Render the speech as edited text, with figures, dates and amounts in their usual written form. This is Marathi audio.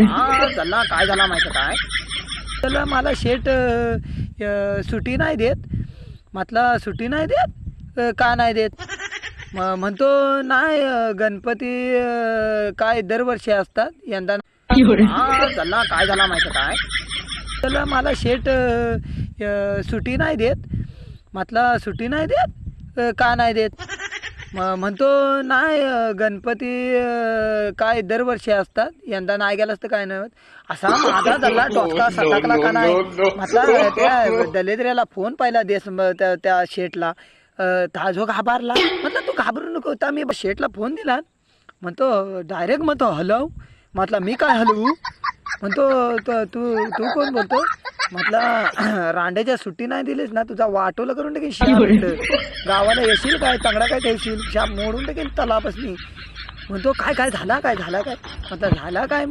हा चला काय झाला माहिती काय त्याला मला शेट सुट्टी नाही देत. म्हटलं सुट्टी नाही देत का नाही देत. म्हणतो नाही गणपती काय दरवर्षी असतात यंदा. हा चला काय झाला माहिती काय त्याला मला शेट सुट्टी नाही देत. म्हटलं सुट्टी नाही देत का नाही देत. म्हणतो नाही गणपती काय दरवर्षी असतात यंदा नाही गेलास तर काय नाही होत. असा माझा झाला डोसका सटकला का नाही. म्हटलं त्या दलिद्र्याला फोन पाहिला देस त्या शेटला हा जो घाबरला. म्हटलं तू घाबरू नको. तर मी शेटला फोन दिला. म्हणतो डायरेक्ट म्हणतो हलव. म्हटलं मी काय हलवू. म्हणतो तू कोण बोलतो. म्हटलं रांड्याच्या सुट्टी नाही दिलीस ना तुझा वाटोला करून टाकेल शाप. गावाला येशील काय तंगडा काय ठेवशील शाप मोडून टाकेल तलापासनी. म्हणतो काय झाला काय म्हटलं झाला काय.